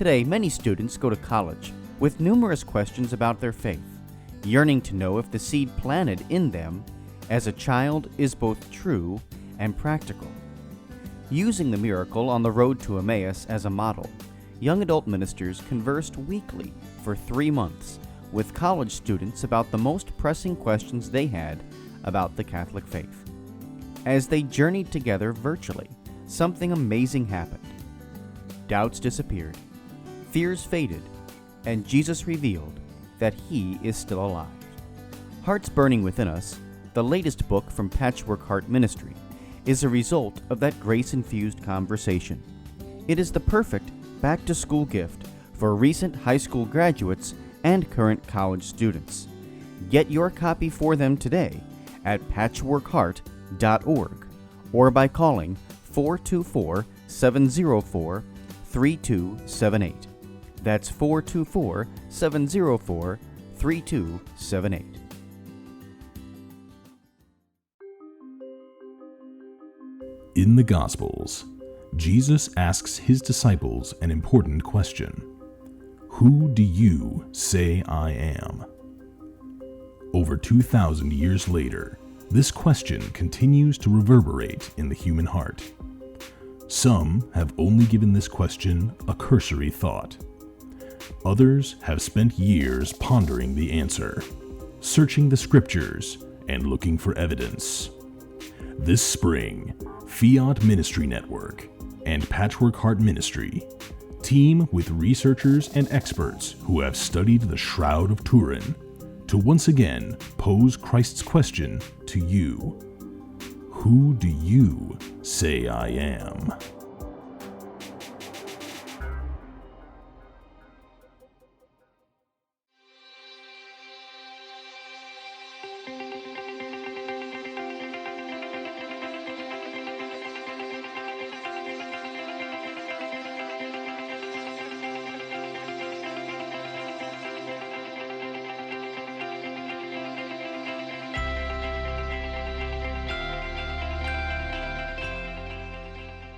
Today, many students go to college with numerous questions about their faith, yearning to know if the seed planted in them as a child is both true and practical. Using the miracle on the road to Emmaus as a model, young adult ministers conversed weekly for 3 months with college students about the most pressing questions they had about the Catholic faith. As they journeyed together virtually, something amazing happened. Doubts disappeared, fears faded, and Jesus revealed that He is still alive. Hearts Burning Within Us, the latest book from Patchwork Heart Ministry, is a result of that grace-infused conversation. It is the perfect back-to-school gift for recent high school graduates and current college students. Get your copy for them today at patchworkheart.org or by calling 424-704-3278. That's 424-704-3278. In the Gospels, Jesus asks his disciples an important question. Who do you say I am? Over 2,000 years later, this question continues to reverberate in the human heart. Some have only given this question a cursory thought. Others have spent years pondering the answer, searching the scriptures, and looking for evidence. This spring, Fiat Ministry Network and Patchwork Heart Ministry team with researchers and experts who have studied the Shroud of Turin to once again pose Christ's question to you. Who do you say I am?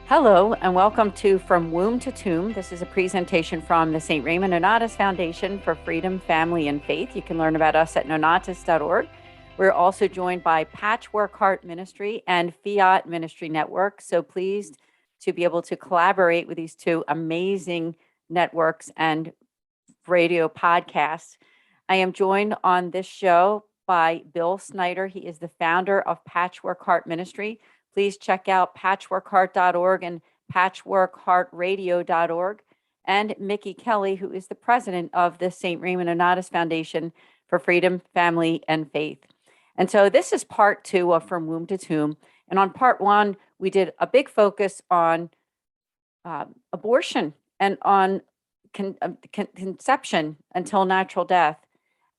Hello, and welcome to From Womb to Tomb. This is a presentation from the St. Raymond Nonnatus Foundation for Freedom, Family, and Faith. You can learn about us at nonnatus.org. We're also joined by Patchwork Heart Ministry and Fiat Ministry Network. So pleased to be able to collaborate with these two amazing networks and radio podcasts. I am joined on this show by Bill Snyder. He is the founder of Patchwork Heart Ministry. Please check out patchworkheart.org and patchworkheartradio.org. And Mickey Kelly, who is the president of the St. Raymond Nonnatus Foundation for Freedom, Family, and Faith. And so this is part 2 of From Womb to Tomb. And on part 1, we did a big focus on abortion and on conception until natural death,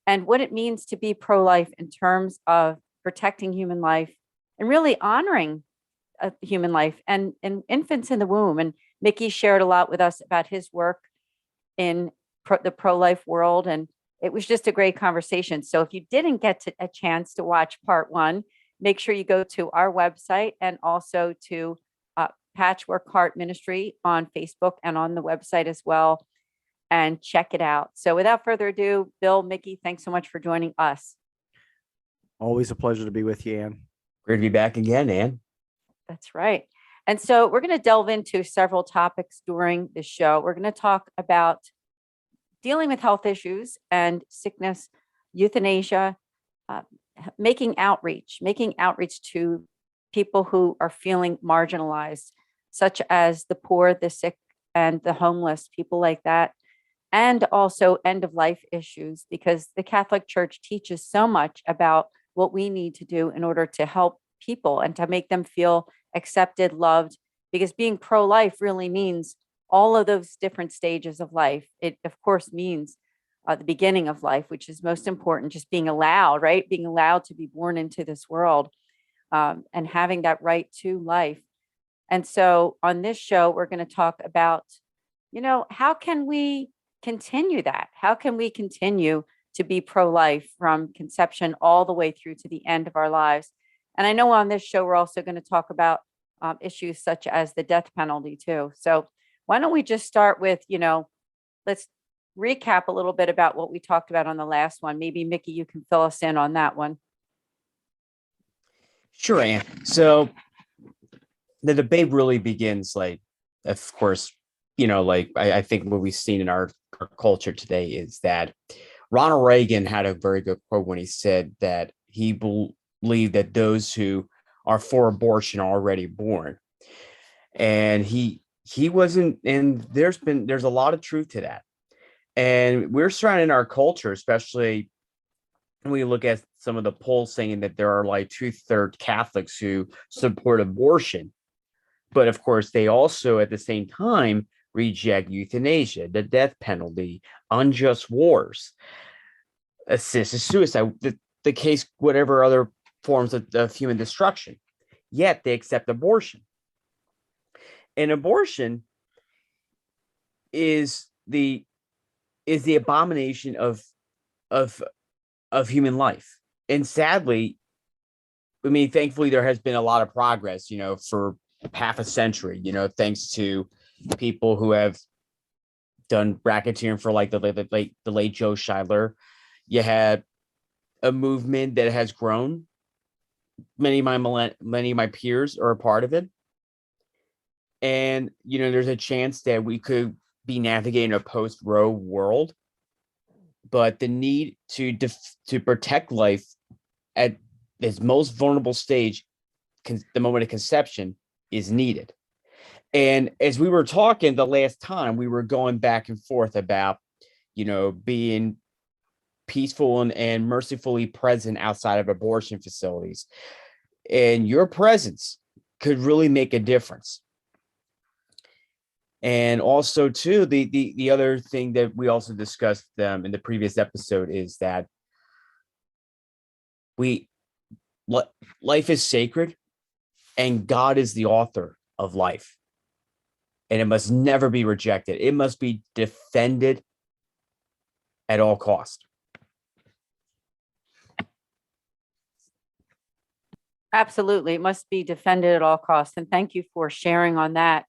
and what it means to be pro-life in terms of protecting human life and really honoring human life and infants in the womb. And Mickey shared a lot with us about his work in the pro-life world, and it was just a great conversation. So if you didn't get a chance to watch part 1, make sure you go to our website and also to Patchwork Heart Ministry on Facebook and on the website as well, and check it out. So without further ado, Bill, Mickey, thanks so much for joining us. Always a pleasure to be with you, Anne. Great to be back again, Anne. That's right. And so we're going to delve into several topics during the show. We're going to talk about dealing with health issues and sickness, euthanasia, making outreach to people who are feeling marginalized, such as the poor, the sick, and the homeless, people like that, and also end-of-life issues, because the Catholic Church teaches so much about what we need to do in order to help people and to make them feel accepted, loved, because being pro-life really means all of those different stages of life. It, of course, means the beginning of life, which is most important, just being allowed, right? Being allowed to be born into this world and having that right to life. And so on this show, we're going to talk about, how can we continue that? How can we continue to be pro-life from conception all the way through to the end of our lives? And I know on this show, we're also going to talk about issues such as the death penalty too. So why don't we just start with, let's recap a little bit about what we talked about on the last one. Maybe Mickey, you can fill us in on that one. Sure, Ann. So the debate really begins, like, of course, like I think what we've seen in our culture today is that Ronald Reagan had a very good quote when he said that he believed that those who are for abortion are already born. And he wasn't, and there's a lot of truth to that. And we're surrounded in our culture, especially when we look at some of the polls saying that there are like 2/3 Catholics who support abortion. But of course, they also at the same time reject euthanasia, the death penalty, unjust wars, assisted suicide, the case, whatever other forms of human destruction. Yet they accept abortion. And abortion is the abomination of human life. And sadly, I mean, thankfully, there has been a lot of progress, for half a century, thanks to people who have done racketeering for like the late Joe Scheidler. You had a movement that has grown. Many of my peers are a part of it. And, there's a chance that we could be navigating a post-Roe world. But the need to protect life at its most vulnerable stage, the moment of conception, is needed. And as we were talking the last time, we were going back and forth about, being peaceful and mercifully present outside of abortion facilities. And your presence could really make a difference. And also, too, the other thing that we also discussed in the previous episode is that life is sacred, and God is the author of life, and it must never be rejected. It must be defended at all costs. Absolutely. It must be defended at all costs. And thank you for sharing on that.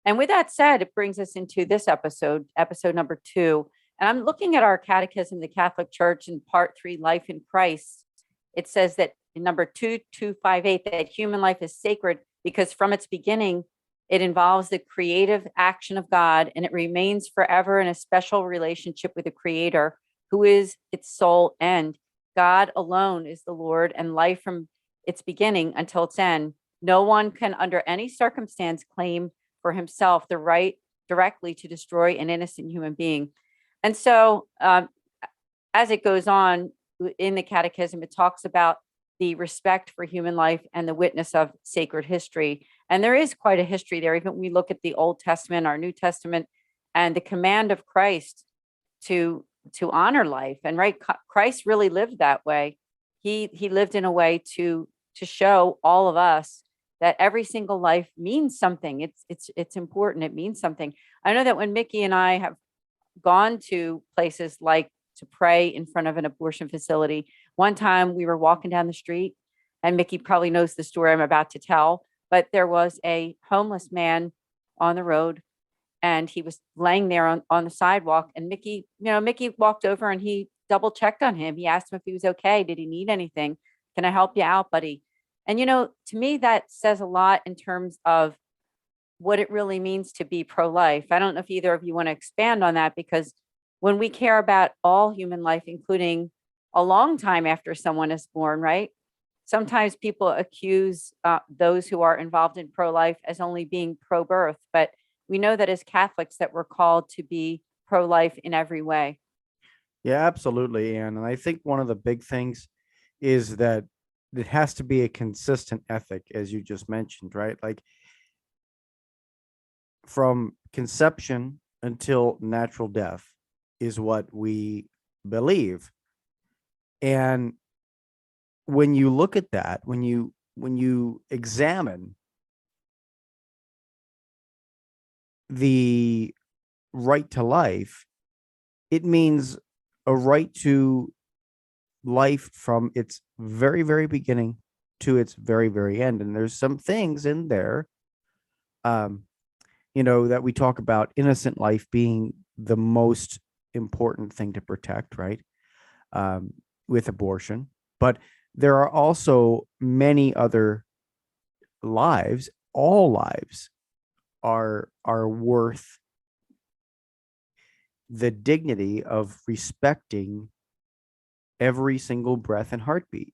And with that said, it brings us into this episode number 2. And I'm looking at our catechism, the Catholic Church, in part 3, Life in Christ. It says that in number 2258, that human life is sacred because from its beginning, it involves the creative action of God, and it remains forever in a special relationship with the Creator, who is its sole end. God alone is the Lord, and life from its beginning until its end. No one can, under any circumstance, claim for himself the right directly to destroy an innocent human being. And so as it goes on in the catechism, it talks about the respect for human life and the witness of sacred history. And there is quite a history there. Even when we look at the Old Testament, our New Testament, and the command of Christ to honor life. And right, Christ really lived that way. He lived in a way to show all of us that every single life means something. It's important. It means something. I know that when Mickey and I have gone to places like to pray in front of an abortion facility, one time we were walking down the street, and Mickey probably knows the story I'm about to tell, but there was a homeless man on the road, and he was laying there on the sidewalk, and Mickey walked over and he double checked on him. He asked him if he was okay. Did he need anything? Can I help you out, buddy? And, to me, that says a lot in terms of what it really means to be pro-life. I don't know if either of you want to expand on that, because when we care about all human life, including a long time after someone is born, right? Sometimes people accuse those who are involved in pro-life as only being pro-birth, but we know that as Catholics that we're called to be pro-life in every way. Yeah, absolutely, Anne. And I think one of the big things is that it has to be a consistent ethic, as you just mentioned, right? Like from conception until natural death is what we believe. And when you look at that, when you examine the right to life, it means a right to life from its very, very beginning to its very, very end. And there's some things in there, that we talk about innocent life being the most important thing to protect, right? With abortion. But there are also many other lives. All lives are worth the dignity of respecting every single breath and heartbeat.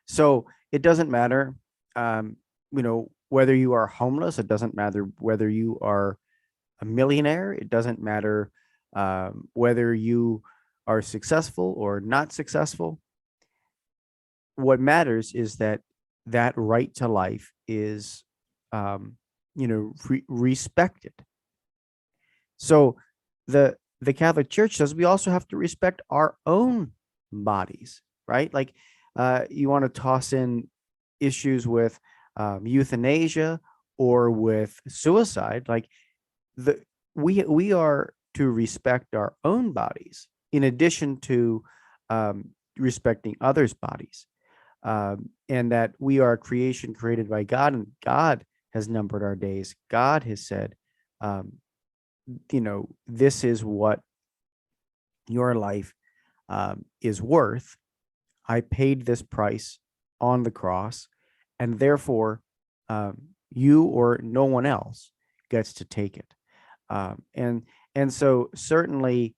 So it doesn't matter, whether you are homeless. It doesn't matter whether you are a millionaire. It doesn't matter whether you are successful or not successful. What matters is that right to life is, respected. So the Catholic Church says we also have to respect our own bodies, right? Like, you want to toss in issues with euthanasia or with suicide. Like, we are to respect our own bodies in addition to respecting others' bodies, and that we are a creation created by God, and God has numbered our days. God has said, this is what your life is worth. I paid this price on the cross, and therefore you or no one else gets to take it. And so certainly,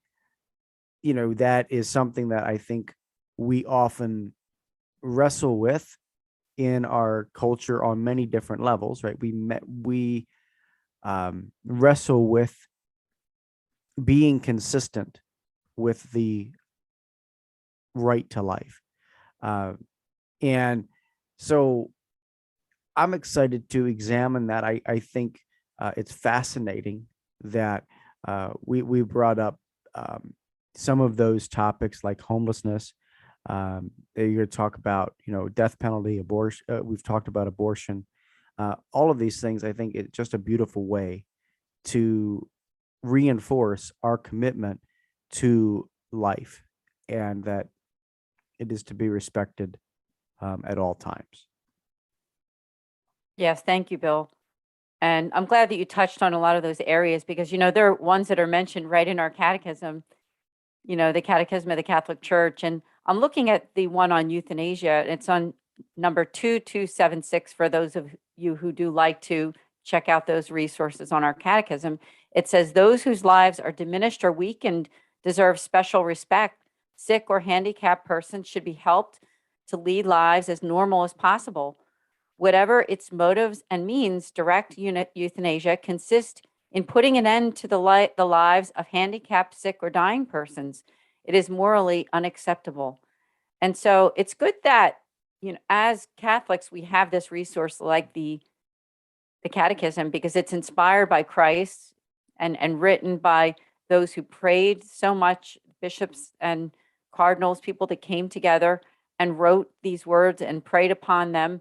that is something that I think we often wrestle with in our culture on many different levels, right? We wrestle with being consistent with the right to life. And so I'm excited to examine that. I think it's fascinating that we brought up some of those topics like homelessness. You're going to talk about, death penalty, abortion. We've talked about abortion. All of these things, I think it's just a beautiful way to reinforce our commitment to life, and that it is to be respected at all times. Yes, thank you, Bill. And I'm glad that you touched on a lot of those areas because, there are ones that are mentioned right in our catechism, the Catechism of the Catholic Church. And I'm looking at the one on euthanasia. It's on number 2276 for those of you who do like to check out those resources on our catechism. It says, those whose lives are diminished or weakened deserve special respect. Sick or handicapped persons should be helped to lead lives as normal as possible. Whatever its motives and means, direct euthanasia consists in putting an end to the lives of handicapped, sick, or dying persons. It is morally unacceptable. And so it's good that, as Catholics, we have this resource like the Catechism, because it's inspired by Christ and written by those who prayed so much, bishops and cardinals, people that came together and wrote these words and prayed upon them.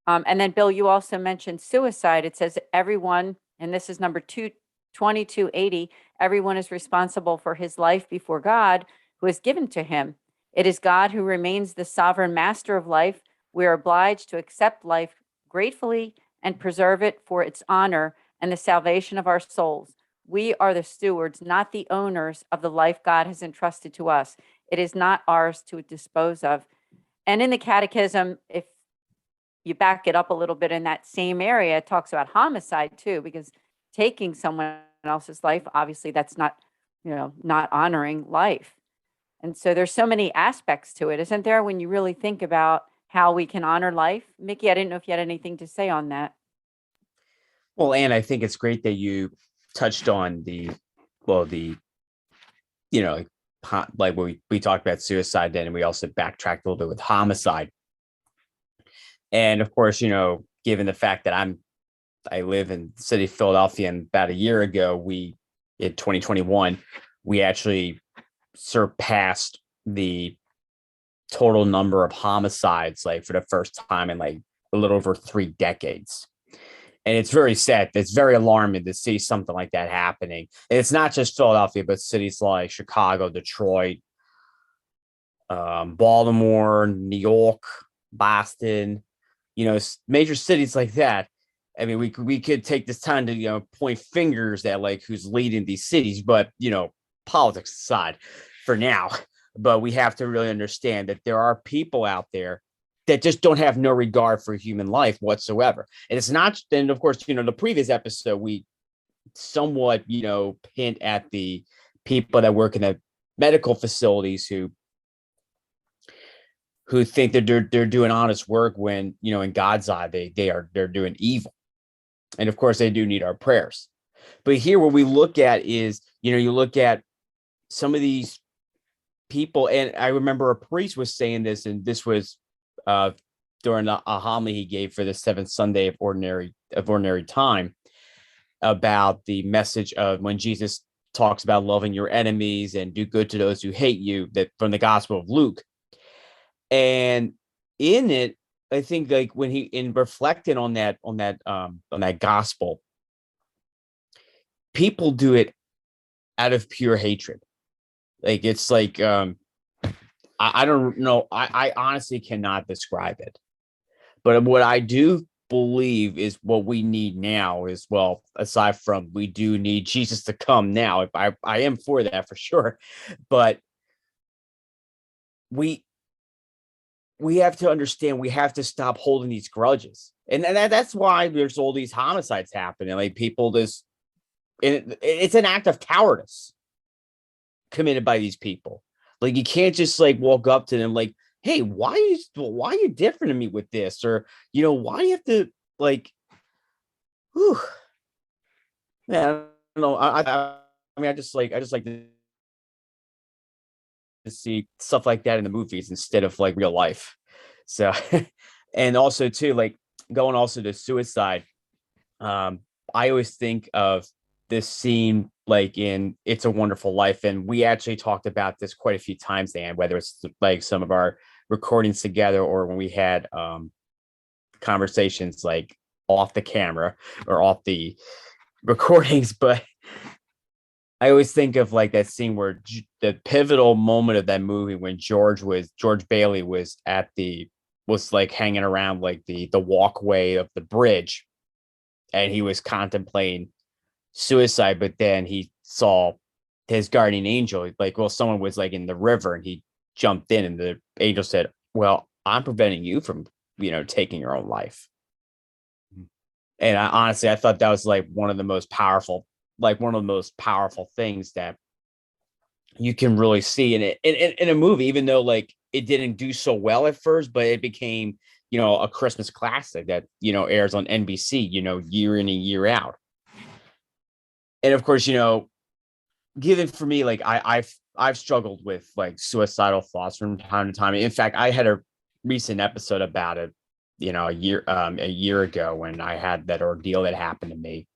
And then, Bill, you also mentioned suicide. It says everyone, and this is number 2280, everyone is responsible for his life before God, who has given to him. It is God who remains the sovereign master of life. We are obliged to accept life gratefully and preserve it for its honor and the salvation of our souls. We are the stewards, not the owners of the life God has entrusted to us. It is not ours to dispose of. And in the Catechism, if you back it up a little bit in that same area, it talks about homicide too, because taking someone else's life, obviously that's not, not honoring life. And so there's so many aspects to it, isn't there, when you really think about how we can honor life? Mickey, I didn't know if you had anything to say on that. Well, Anne, I think it's great that you touched on like when we talked about suicide then, and we also backtracked a little bit with homicide. And of course, given the fact that I live in the city of Philadelphia, and about a year ago, in 2021, we actually surpassed the total number of homicides, like for the first time in like a little over 3 decades. And it's very sad. It's very alarming to see something like that happening. And it's not just Philadelphia, but cities like Chicago, Detroit, Baltimore, New York, Boston, major cities like that. I mean, we could take this time to, point fingers at like who's leading these cities, but politics aside for now. But we have to really understand that there are people out there that just don't have no regard for human life whatsoever. And it's not, and of course, the previous episode, we somewhat, hint at the people that work in the medical facilities who think that they're doing honest work when, in God's eye, they're doing evil. And of course, they do need our prayers. But here, what we look at is, you look at some of these people, and I remember a priest was saying this, and this was during a homily he gave for the seventh Sunday of ordinary time, about the message of when Jesus talks about loving your enemies and do good to those who hate you, that from the Gospel of Luke. And in it, I think like when he in reflecting on that gospel, people do it out of pure hatred. Like it's like I don't know. I honestly cannot describe it. But what I do believe is what we need now is, well, aside from we do need Jesus to come now. I am for that for sure. But we have to understand, we have to stop holding these grudges. And that's why there's all these homicides happening. Like people just, it's an act of cowardice committed by these people. Like you can't just like walk up to them like, hey, why are you different to me with this? Or, why do you have to like, whew. Man, I don't know. I mean, I just like to see stuff like that in the movies instead of like real life. So, and also too, like going also to suicide. I always think of this scene like in It's a Wonderful Life. And we actually talked about this quite a few times, Dan, whether it's like some of our recordings together or when we had conversations like off the camera or off the recordings. But I always think of like that scene where the pivotal moment of that movie when George Bailey was like hanging around like the walkway of the bridge, and he was contemplating suicide, but then he saw his guardian angel, like, well, someone was like in the river and he jumped in and the angel said, well, I'm preventing you from, taking your own life. And I thought that was like one of the most powerful things that you can really see in a movie, even though like it didn't do so well at first, but it became, a Christmas classic that, airs on NBC, year in and year out. And of course, given for me, like I've struggled with like suicidal thoughts from time to time. In fact, I had a recent episode about it, a year ago when I had that ordeal that happened to me.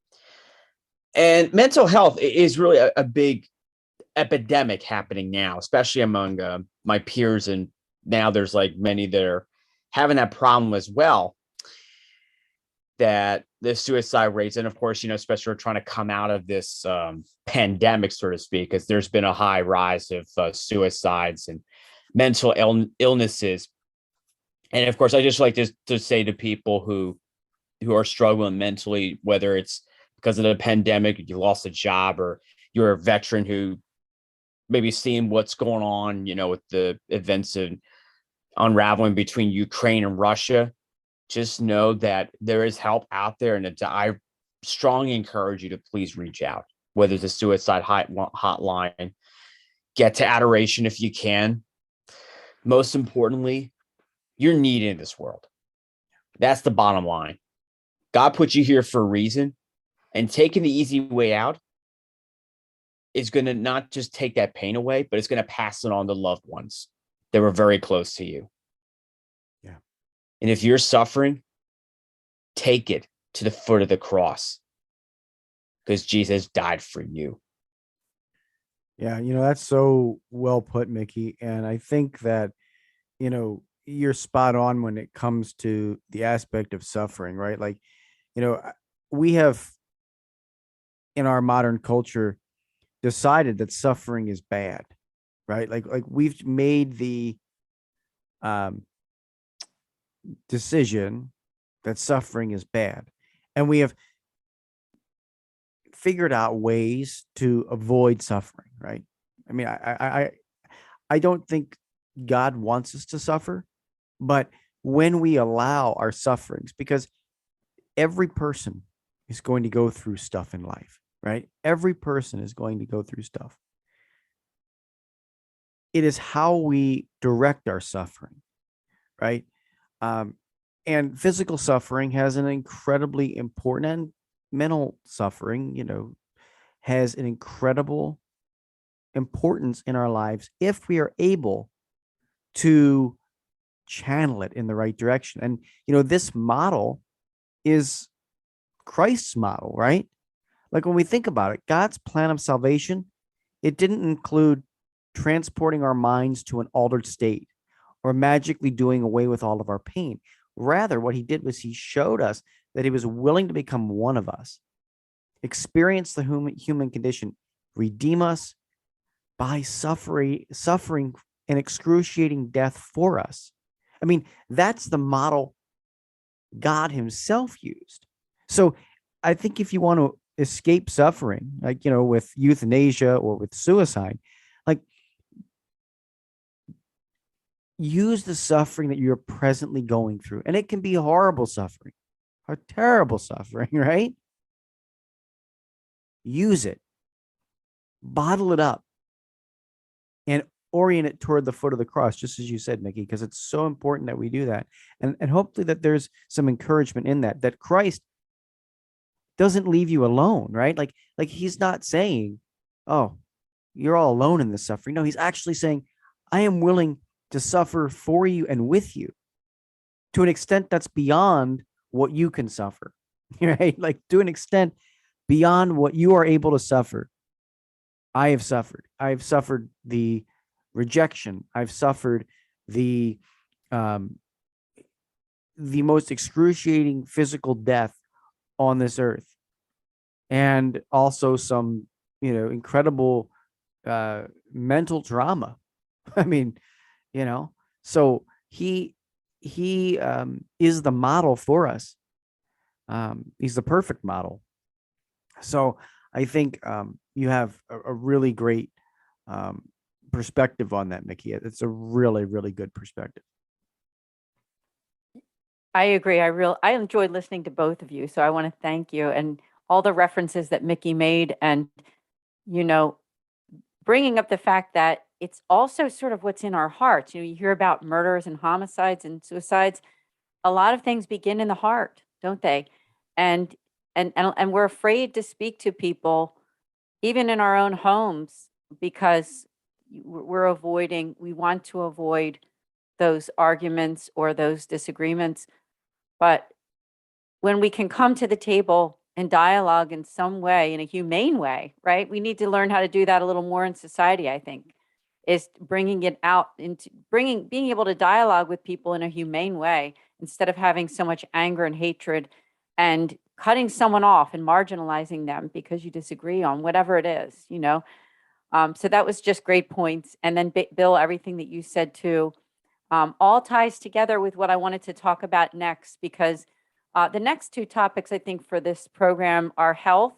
And mental health is really a big epidemic happening now, especially among my peers. And now there's like many that are having that problem as well, that the suicide rates. And of course, especially we're trying to come out of this pandemic, so to speak, because there's been a high rise of suicides and mental illnesses. And of course, I just like to say to people who are struggling mentally, whether it's because of the pandemic, you lost a job, or you're a veteran who maybe seeing what's going on, with the events of unraveling between Ukraine and Russia, just know that there is help out there. And I strongly encourage you to please reach out, whether it's a suicide hotline, get to adoration if you can. Most importantly, you're needed in this world. That's the bottom line. God put you here for a reason, and taking the easy way out is going to not just take that pain away, but it's going to pass it on to loved ones that were very close to you. Yeah. And if you're suffering, take it to the foot of the cross, because Jesus died for you. Yeah, that's so well put, Mickey. And I think that, you're spot on when it comes to the aspect of suffering, right? Like, we have in our modern culture decided that suffering is bad, right? Like we've made the decision that suffering is bad. And we have figured out ways to avoid suffering, right? I mean, I don't think God wants us to suffer, but when we allow our sufferings, because every person is going to go through stuff in life, right? Every person is going to go through stuff. It is how we direct our suffering, right? And physical suffering has an incredibly important, and mental suffering, has an incredible importance in our lives if we are able to channel it in the right direction. And, this model is Christ's model, right? Like when we think about it, God's plan of salvation, it didn't include transporting our minds to an altered state or magically doing away with all of our pain. Rather, what he did was he showed us that he was willing to become one of us, experience the human condition, redeem us by suffering an excruciating death for us. I mean, that's the model God himself used. So I think if you want to escape suffering, like, with euthanasia or with suicide, like, use the suffering that you're presently going through. And it can be horrible suffering or terrible suffering, right? Use it, bottle it up, and orient it toward the foot of the cross, just as you said, Mickey, because it's so important that we do that. And hopefully that there's some encouragement in that Christ doesn't leave you alone, right? Like he's not saying, oh, you're all alone in this suffering. No, he's actually saying, I am willing to suffer for you and with you to an extent that's beyond what you can suffer, right? Like to an extent beyond what you are able to suffer. I have suffered. I've suffered the rejection. I've suffered the most excruciating physical death on this earth, and also some, incredible mental trauma. I mean, so he is the model for us. He's the perfect model. So I think you have a really great perspective on that, Mickey. It's a really, really good perspective. I agree. I enjoyed listening to both of you. So I want to thank you, and all the references that Mickey made, and, bringing up the fact that it's also sort of what's in our hearts. You hear about murders and homicides and suicides. A lot of things begin in the heart, don't they? And we're afraid to speak to people, even in our own homes, because we want to avoid those arguments or those disagreements. But when we can come to the table and dialogue in some way, in a humane way, right? We need to learn how to do that a little more in society, I think, is bringing it out into being able to dialogue with people in a humane way instead of having so much anger and hatred and cutting someone off and marginalizing them because you disagree on whatever it is, So that was just great points. And then Bill, everything that you said too, all ties together with what I wanted to talk about next, because the next two topics I think for this program are health.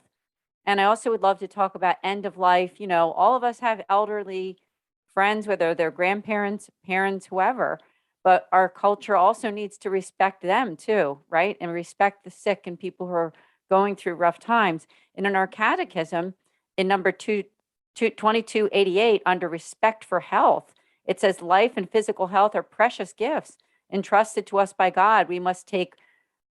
And I also would love to talk about end of life. All of us have elderly friends, whether they're grandparents, parents, whoever, but our culture also needs to respect them too, right? And respect the sick and people who are going through rough times. And in our catechism, in number 2288, under respect for health, it says life and physical health are precious gifts entrusted to us by God. We must take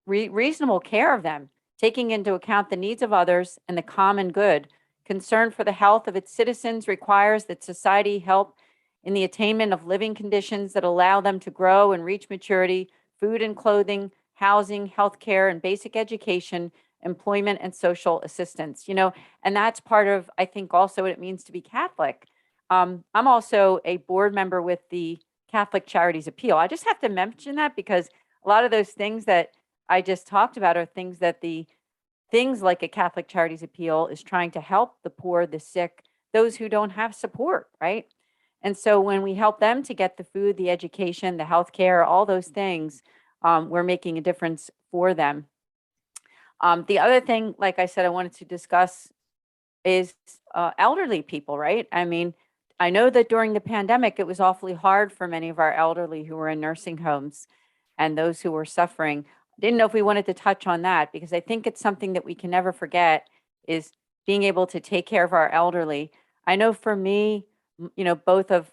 reasonable care of them, taking into account the needs of others and the common good. Concern for the health of its citizens requires that society help in the attainment of living conditions that allow them to grow and reach maturity, food and clothing, housing, healthcare, and basic education, employment, and social assistance. And that's part of, I think, also what it means to be Catholic. I'm also a board member with the Catholic Charities Appeal. I just have to mention that because a lot of those things that I just talked about are things that things like a Catholic Charities Appeal is trying to help the poor, the sick, those who don't have support, right? And so when we help them to get the food, the education, the healthcare, all those things, we're making a difference for them. The other thing, like I said, I wanted to discuss is elderly people, right? I mean, I know that during the pandemic, it was awfully hard for many of our elderly who were in nursing homes and those who were suffering. Didn't know if we wanted to touch on that because I think it's something that we can never forget is being able to take care of our elderly. I know for me, both of,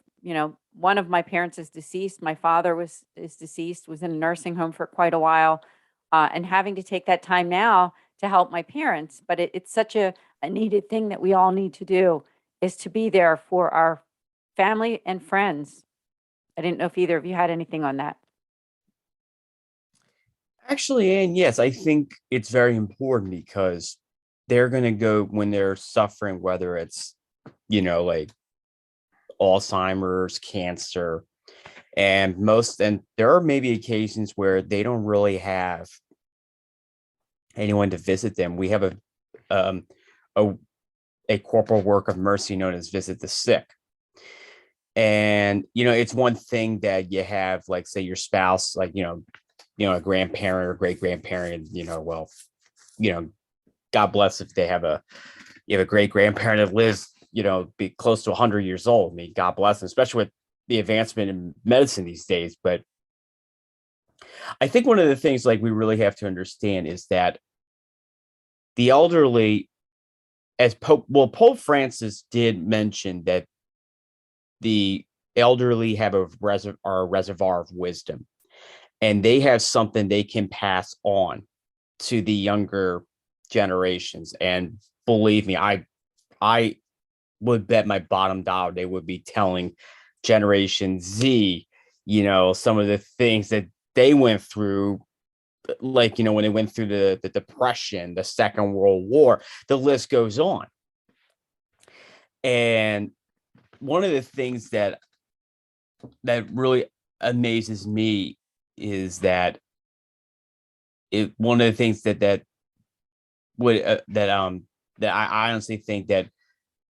one of my parents is deceased. My father is deceased, was in a nursing home for quite a while, and having to take that time now to help my parents. But it's such a needed thing that we all need to do is to be there for our family and friends. I didn't know if either of you had anything on that. Actually, and yes, I think it's very important because they're going to go when they're suffering, whether it's, like Alzheimer's, cancer, and there are maybe occasions where they don't really have anyone to visit them. We have um, a corporal work of mercy known as Visit the Sick. And, it's one thing that you have, like, say your spouse, like, a grandparent or great grandparent, God bless if you have a great grandparent that lives, be close to 100 years old. I mean, God bless them, especially with the advancement in medicine these days. But I think one of the things like we really have to understand is that the elderly, as Pope Francis did mention that the elderly have a reservoir of wisdom, and they have something they can pass on to the younger generations. And believe me, I would bet my bottom dollar they would be telling Generation Z, some of the things that they went through, like, when they went through the Depression, the Second World War, the list goes on. And one of the things that really amazes me is that one of the things that I honestly think that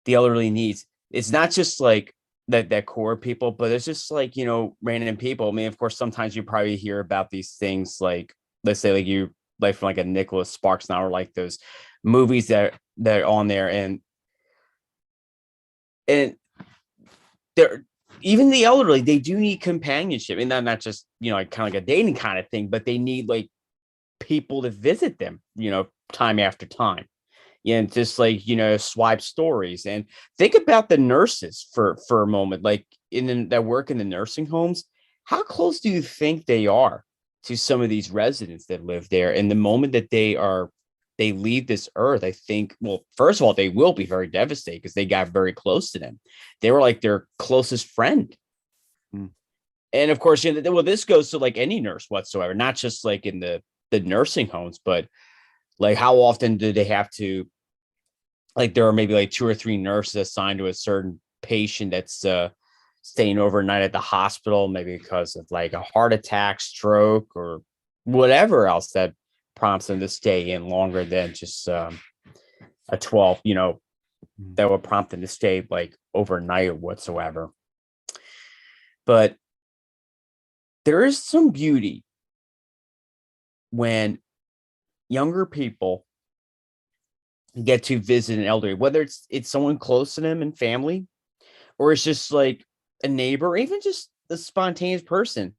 the elderly needs, it's not just like that core people, but it's just like, random people. I mean, of course, sometimes you probably hear about these things, like, let's say like from like a Nicholas Sparks now, or like those movies that are on there, and they're, even the elderly, they do need companionship, and not just, like kind of like a dating kind of thing, but they need like people to visit them, time after time. And just like, swipe stories. And think about the nurses for a moment, like that work in the nursing homes. How close do you think they are to some of these residents that live there? And the moment that they leave this earth, I think, well, first of all, they will be very devastated because they got very close to them. They were like their closest friend. Mm. And of course, this goes to like any nurse whatsoever, not just like in the nursing homes, but like how often do they have to, like, there are maybe like 2 or 3 nurses assigned to a certain patient that's staying overnight at the hospital, maybe because of like a heart attack, stroke, or whatever else that prompts them to stay in longer than just a 12, that would prompt them to stay like overnight or whatsoever. But there is some beauty when younger people get to visit an elderly, whether it's someone close to them and family, or it's just like a neighbor, or even just a spontaneous person.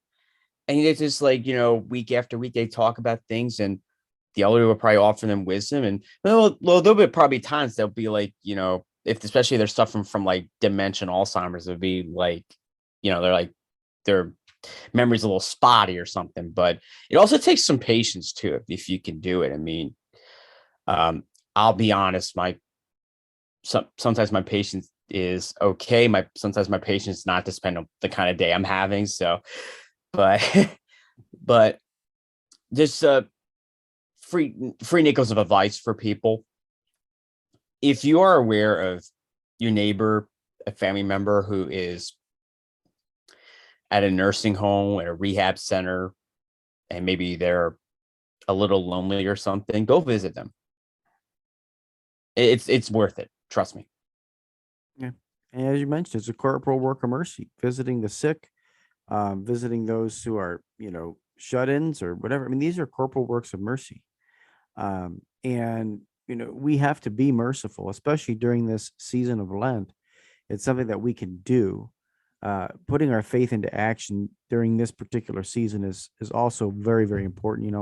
And it's just like, week after week, they talk about things, and the elderly will probably offer them wisdom. And there'll be probably times they'll be like, if especially they're suffering from like dementia, Alzheimer's, it'll be like, they're like, their memory's a little spotty or something. But it also takes some patience too, if you can do it. I mean, I'll be honest, sometimes my patience is okay. Sometimes my patience is not, depending on the kind of day I'm having. So, but but just free nickels of advice for people. If you are aware of your neighbor, a family member who is at a nursing home, at a rehab center, and maybe they're a little lonely or something, go visit them. It's worth it. Trust me. Yeah. And as you mentioned, it's a corporal work of mercy, visiting the sick, visiting those who are, shut-ins or whatever. I mean, these are corporal works of mercy. And, we have to be merciful, especially during this season of Lent. It's something that we can do. Putting our faith into action during this particular season is also very, very important,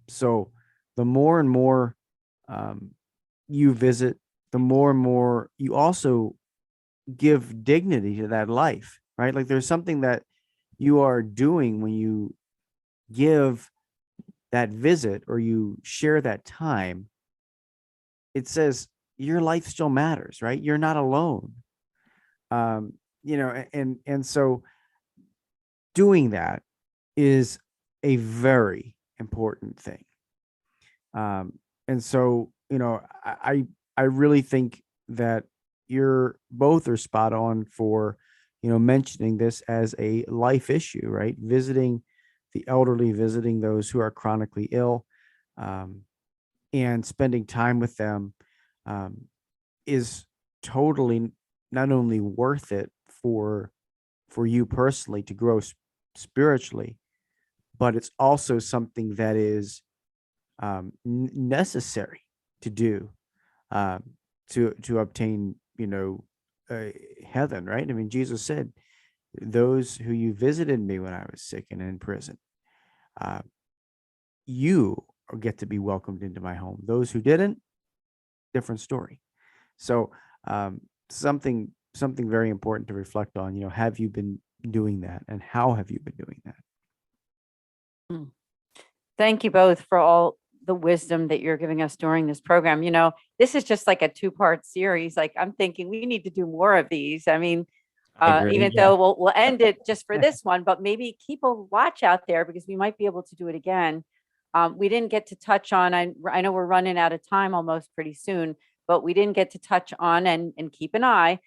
So the more and more you visit, the more and more you also give dignity to that life, right? Like there's something that you are doing when you give that visit or you share that time. It says your life still matters, right? You're not alone. And so doing that is a very important thing. And so, I really think that you're both are spot on for, mentioning this as a life issue, right? Visiting the elderly, visiting those who are chronically ill, and spending time with them, is totally not only worth it for you personally to grow spiritually, but it's also something that is necessary to do, to obtain, heaven, right? I mean, Jesus said, "Those who you visited me when I was sick and in prison, uh, you get to be welcomed into my home. Those who didn't, different story." So, something very important to reflect on. Have you been doing that, and how have you been doing that? Mm. Thank you both for all the wisdom that you're giving us during this program. This is just like a two-part series. Like I'm thinking we need to do more of these. I mean, I agree. even Yeah. though we'll end it just for this one, but maybe keep a watch out there because we might be able to do it again. We didn't get to touch on, I know we're running out of time almost pretty soon, but we didn't get to touch on and keep an eye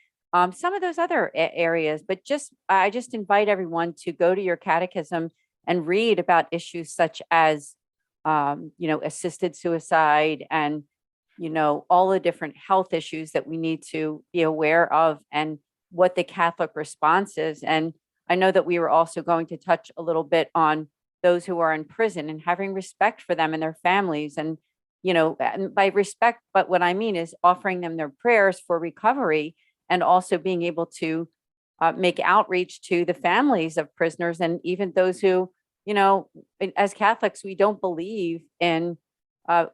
some of those other areas. But I just invite everyone to go to your catechism and read about issues such as, assisted suicide and, all the different health issues that we need to be aware of and what the Catholic response is. And I know that we were also going to touch a little bit on those who are in prison and having respect for them and their families. And, and by respect, but what I mean is offering them their prayers for recovery and also being able to make outreach to the families of prisoners and even those who, as Catholics, we don't believe in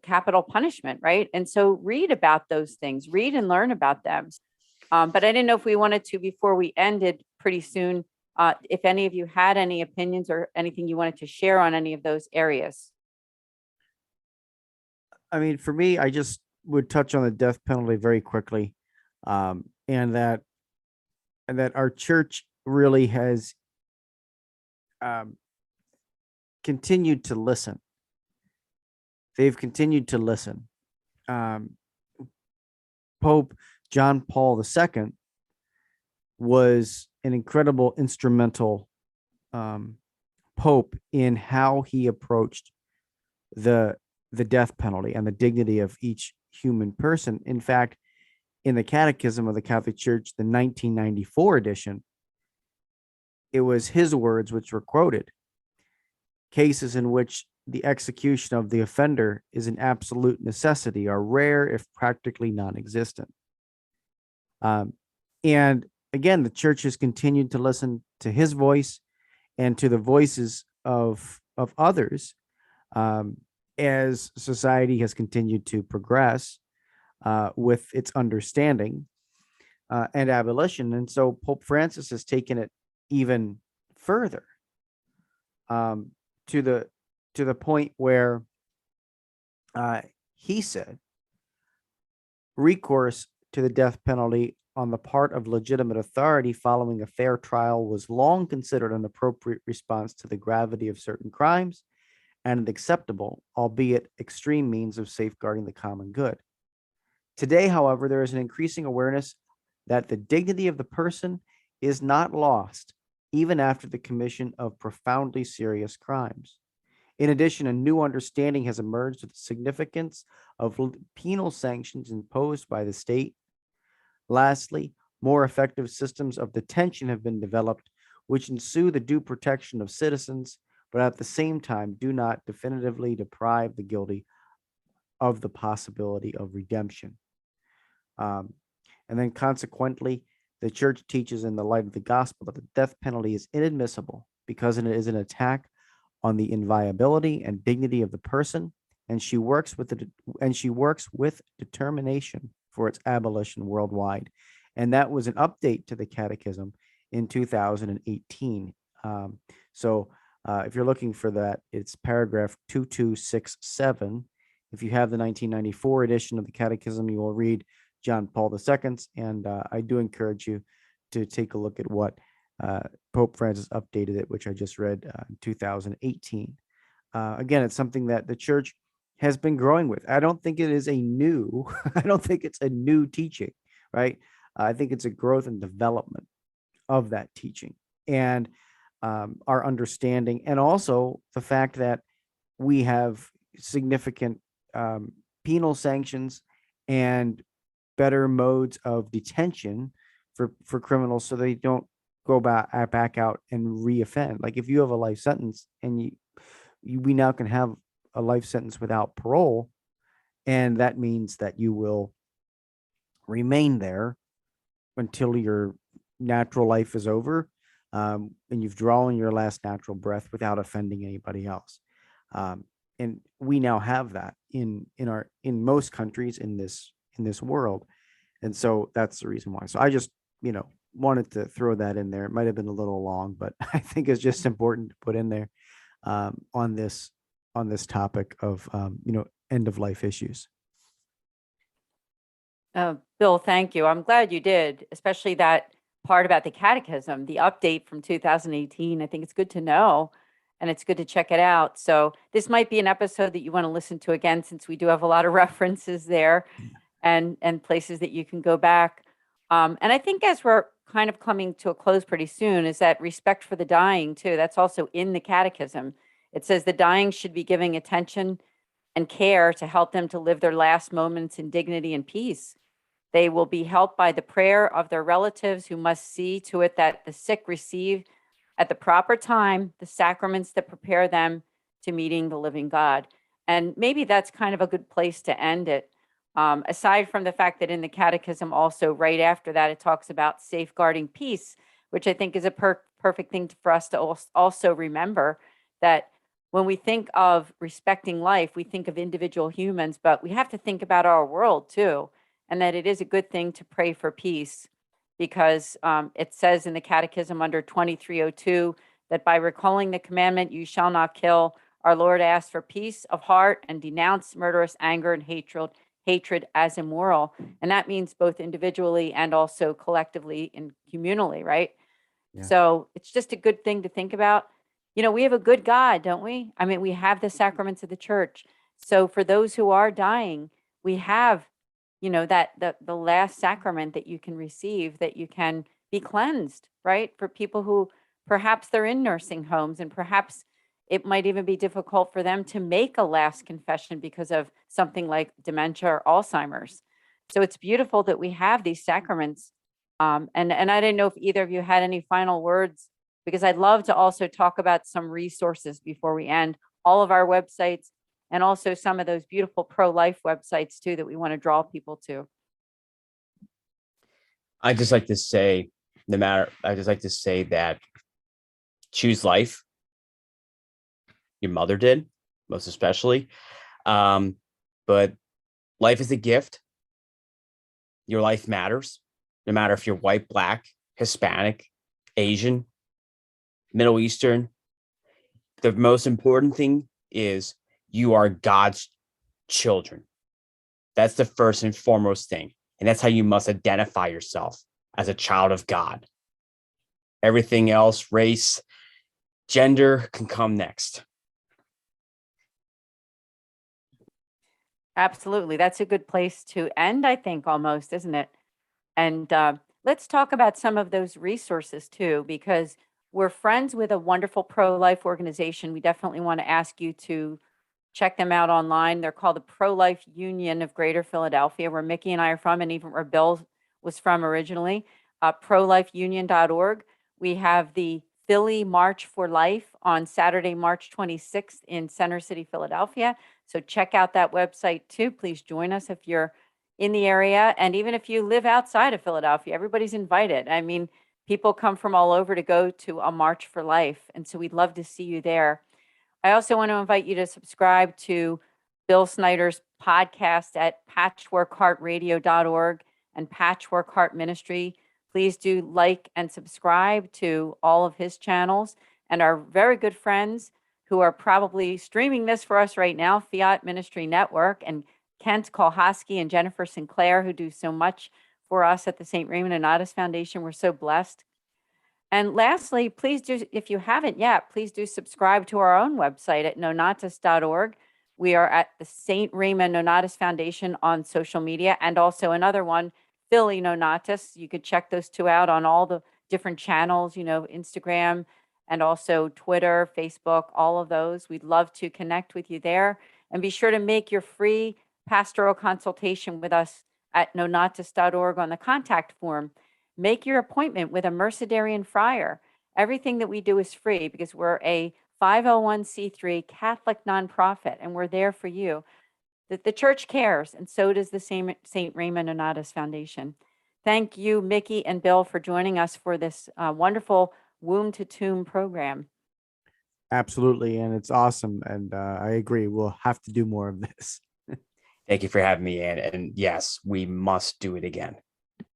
capital punishment, right? And so read about those things, read and learn about them. But I didn't know if we wanted to, before we ended pretty soon, if any of you had any opinions or anything you wanted to share on any of those areas. I mean, for me, I just would touch on the death penalty very quickly, and that our church really has continued to listen. They've continued to listen. Pope John Paul II was an incredible instrumental pope in how he approached the death penalty and the dignity of each human person. In fact, in the Catechism of the Catholic Church, the 1994 edition, it was his words which were quoted. Cases in which the execution of the offender is an absolute necessity are rare, if practically non-existent. And again, the church has continued to listen to his voice and to the voices of others, as society has continued to progress with its understanding and abolition. And so Pope Francis has taken it even further, to the point where he said recourse to the death penalty on the part of legitimate authority following a fair trial was long considered an appropriate response to the gravity of certain crimes and an acceptable, albeit extreme, means of safeguarding the common good. Today, however, there is an increasing awareness that the dignity of the person is not lost even after the commission of profoundly serious crimes. In addition, a new understanding has emerged of the significance of penal sanctions imposed by the state. Lastly, more effective systems of detention have been developed, which ensue the due protection of citizens, but at the same time do not definitively deprive the guilty of the possibility of redemption. And then consequently, the church teaches in the light of the gospel that the death penalty is inadmissible because it is an attack on the inviolability and dignity of the person, and she works with determination for its abolition worldwide. And that was an update to the Catechism in 2018. If you're looking for that, it's paragraph 2267. If you have the 1994 edition of the Catechism, you will read John Paul II's, and I do encourage you to take a look at what Pope Francis updated it, which I just read in 2018. Again, it's something that the church has been growing with. I don't think it is a new, I don't think it's a new teaching, right? I think it's a growth and development of that teaching and our understanding, and also the fact that we have significant penal sanctions and better modes of detention for criminals so they don't go back out and reoffend. Like if you have a life sentence and we now can have a life sentence without parole, and that means that you will remain there until your natural life is over, and you've drawn your last natural breath without offending anybody else. And we now have that in most countries in this world, and so that's the reason why. So I just wanted to throw that in there. It might have been a little long, but I think it's just important to put in there on this topic of end of life issues. Bill, thank you. I'm glad you did, especially that part about the Catechism, the update from 2018. I think it's good to know, and it's good to check it out. So this might be an episode that you want to listen to again, since we do have a lot of references there and places that you can go back. And I think as we're kind of coming to a close pretty soon, is that respect for the dying too. That's also in the Catechism. It says the dying should be giving attention and care to help them to live their last moments in dignity and peace. They will be helped by the prayer of their relatives, who must see to it that the sick receive at the proper time the sacraments that prepare them to meeting the living God. And maybe that's kind of a good place to end it. Aside from the fact that in the Catechism also right after that, it talks about safeguarding peace, which I think is a perfect thing for us to also remember, that when we think of respecting life, we think of individual humans, but we have to think about our world too. And that it is a good thing to pray for peace, because it says in the Catechism under 2302 that by recalling the commandment, you shall not kill, our Lord asks for peace of heart and denounce murderous anger and hatred as immoral. And that means both individually and also collectively and communally, right? Yeah. So it's just a good thing to think about. We have a good God, don't we? I mean, we have the sacraments of the church. So for those who are dying, we have that the last sacrament that you can receive, that you can be cleansed, right? For people who perhaps they're in nursing homes, and perhaps it might even be difficult for them to make a last confession because of something like dementia or Alzheimer's. So it's beautiful that we have these sacraments. And I didn't know if either of you had any final words, because I'd love to also talk about some resources before we end. All of our websites, and also some of those beautiful pro-life websites too that we want to draw people to. I just like to say that choose life. Your mother did, most especially. But life is a gift. Your life matters, no matter if you're white, black, Hispanic, Asian, Middle Eastern. The most important thing is you are God's children. That's the first and foremost thing. And that's how you must identify yourself, as a child of God. Everything else, race, gender, can come next. Absolutely. That's a good place to end, I think, almost, isn't it? And let's talk about some of those resources too, because we're friends with a wonderful pro-life organization. We definitely want to ask you to check them out online. They're called the Pro-Life Union of Greater Philadelphia, where Mickey and I are from, and even where Bill was from originally, prolifeunion.org. We have the Philly March for Life on Saturday, March 26th in Center City, Philadelphia. So check out that website too. Please join us if you're in the area. And even if you live outside of Philadelphia, everybody's invited. I mean, people come from all over to go to a March for Life. And so we'd love to see you there. I also want to invite you to subscribe to Bill Snyder's podcast at patchworkheartradio.org and Patchwork Heart Ministry. Please do like and subscribe to all of his channels, and our very good friends who are probably streaming this for us right now, Fiat Ministry Network, and Kent Kolhosky and Jennifer Sinclair, who do so much for us at the St. Raymond Nonnatus Foundation. We're so blessed. And lastly, please do, if you haven't yet, please do subscribe to our own website at nonnatus.org. We are at the St. Raymond Nonnatus Foundation on social media, and also another one, Philly Nonnatus. You could check those two out on all the different channels, Instagram and also Twitter, Facebook, all of those. We'd love to connect with you there. And be sure to make your free pastoral consultation with us at nonnatus.org on the contact form. Make your appointment with a Mercedarian friar. Everything that we do is free because we're a 501c3 Catholic nonprofit, and we're there for you. The church cares, and so does the St. Raymond Nonnatus Foundation. Thank you, Mickey and Bill, for joining us for this wonderful Womb to Tomb program. Absolutely. And it's awesome. And I agree. We'll have to do more of this. Thank you for having me, Anne. And yes, we must do it again.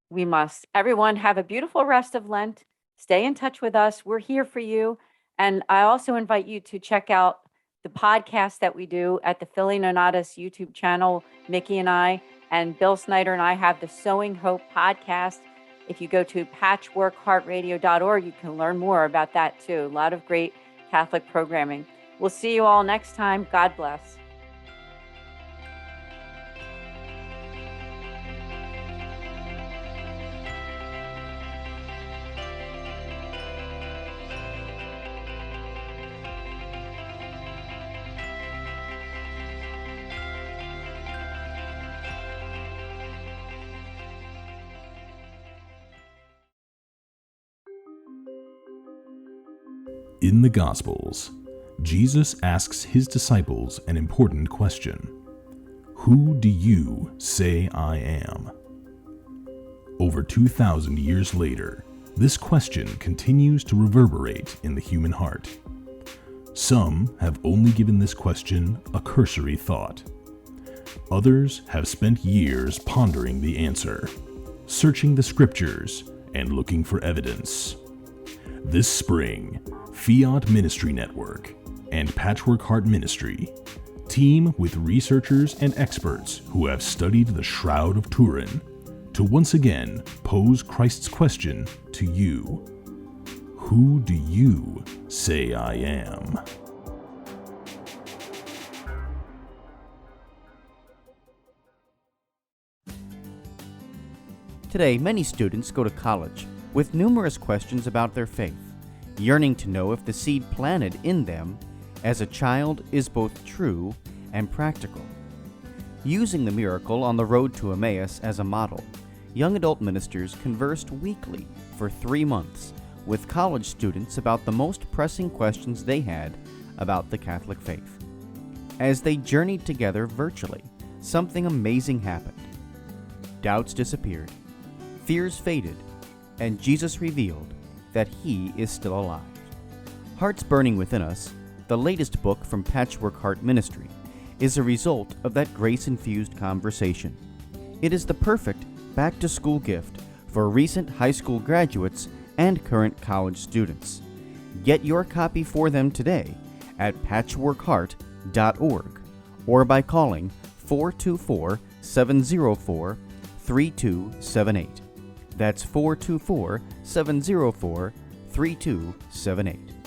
We must. Everyone have a beautiful rest of Lent. Stay in touch with us. We're here for you. And I also invite you to check out the podcast that we do at the Philly Nonnatus YouTube channel. Mickey and I and Bill Snyder and I have the Sowing Hope podcast. If you go to patchworkheartradio.org, you can learn more about that too. A lot of great Catholic programming. We'll see you all next time. God bless. In the Gospels, Jesus asks his disciples an important question. Who do you say I am? Over 2,000 years later, this question continues to reverberate in the human heart. Some have only given this question a cursory thought. Others have spent years pondering the answer, searching the scriptures, and looking for evidence. This spring, Fiat Ministry Network and Patchwork Heart Ministry team with researchers and experts who have studied the Shroud of Turin to once again pose Christ's question to you. Who do you say I am? Today, many students go to college with numerous questions about their faith, yearning to know if the seed planted in them as a child is both true and practical. Using the miracle on the road to Emmaus as a model, young adult ministers conversed weekly for 3 months with college students about the most pressing questions they had about the Catholic faith. As they journeyed together virtually, something amazing happened. Doubts disappeared, fears faded, and Jesus revealed that he is still alive. Hearts Burning Within Us, the latest book from Patchwork Heart Ministry, is a result of that grace-infused conversation. It is the perfect back-to-school gift for recent high school graduates and current college students. Get your copy for them today at patchworkheart.org or by calling 424-704-3278. That's 424-704-3278.